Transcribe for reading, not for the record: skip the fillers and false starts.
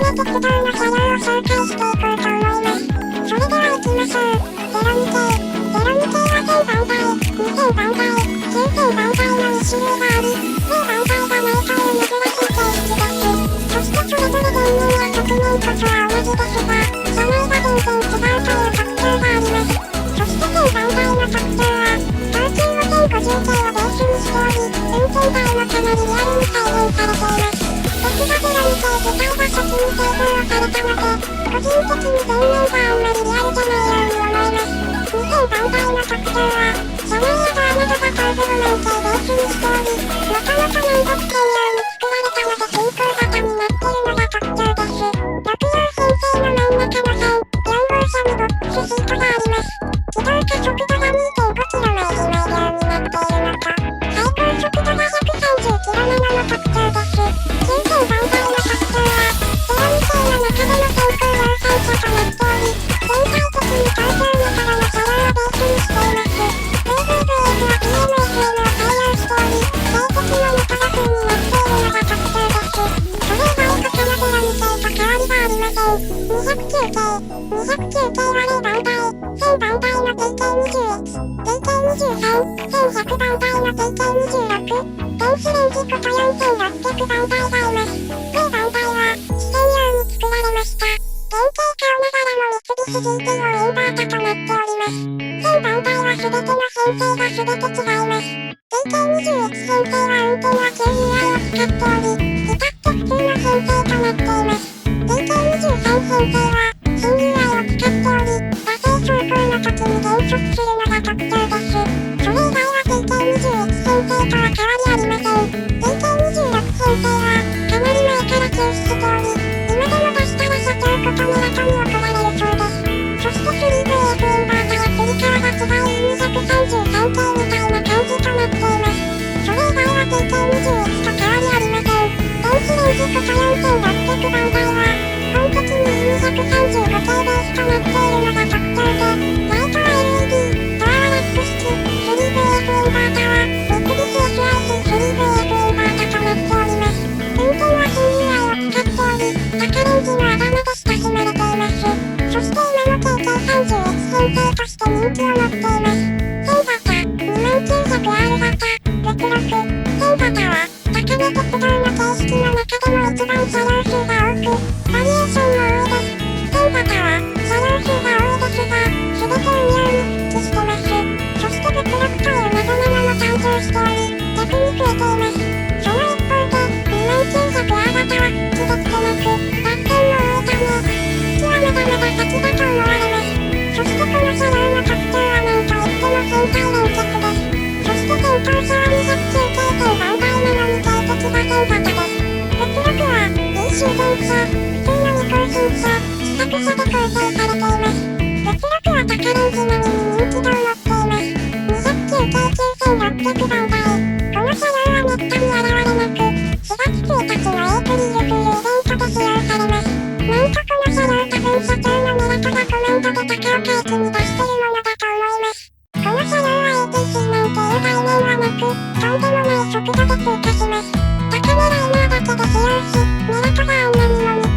鉄道の車両を紹介していこうと思います。それでは行きましょう。02系は1000番台、2000番台、9000番台の2種類があり、低番台がメーカーを珍しい形式です。そしてそれぞれ原因や側面こそは同じですが、車内が全然違うという特徴があります。そして1000番台の特徴は、東急を1050系をベースにしており、運転台もかなりリアルに再現されています。僕が02系自体が初期に製造されたので、個人的に前面があんまりリアルじゃないように思います。2000番台の特徴は、車内やドアなどが工具路面系ベースにしており、もともと南北専用に作られたので進行型になっているのが特徴です。6両編成の真ん中の線、4号車にボックスシートがあります。自動化速度が 2.5 キロ毎時毎秒になっているのと、最高速度が130キロなのも特徴です。9000番台の特徴は、02系の中でも先行量産車となっており、全体的に東京メトロの車両をベースにしています。VVVF は PMFM を採用しており、静的なメトロ風になっているのが特徴です。それ以外他の02系と変わりがありません。209系は0番台、1000番台の TK21、TK23、1100番台の TK26、電子レンジこと4600番台がいます。V 番台は、非専用に作られました。原型顔ながらの三菱 GTO インバータとなっております。1000番台は全ての編成が全て違います。TK21 編成は運転は 9UI を使っており、至って普通の編成となっています。TK23 編成は、新 UI を使っており、惰性走行の時に減速するのが特徴です。それ以外は TK21 編成とは変わりありません。TK26 編成は、かなり前から休止しており、今でも出したら社長ことに後に怒られるそうです。そして 3VF インバータはつり革が違い233系みたいな感じとなっています。それ以外は TK21 と変わりありません。電子レンジこと4600番台は、本的に235系ベースとなっているのが特徴で、ライトは LED、ドアはラック式、3VF インバータは、三菱 SIC 3VF インバータとなっております。運転は新 UI を使っており、赤レンジのあだ名で親しまれています。そして今の TK31 編成として人気を持っています。1000型、29000R 型、66、1000型は、高め鉄道の形式の中でも一番車両数が多く、バリエーションも多いです。1000型は、車両数が多いですが、全て運用に一致してます。そして物力という謎々も誕生しており、逆に増えています。その一方で、29000R 型は、気がつけなく、脱線も多いため、月はまだまだ先だと思われます。そしてこの車両の特徴はなんといっても全体連結です。そして先頭車は209系1000番台なのに軽鉄が1000型です。物力は、いい修繕車、普通の未更新車、試作車で構成されています。物力は高レンジなのに人気度を持っています。209系9600番台。この車両はめったに現れなく、4月1日のエイプリルフールイベントで使用されます。なんとこの車両多分社長のメラトがコメントで高岡駅に出してるものだと思います。この車両は ATC なんていう概念はなく、とんでもない速度で通過します。高めライナーだけで使用し、メラトがあんなにも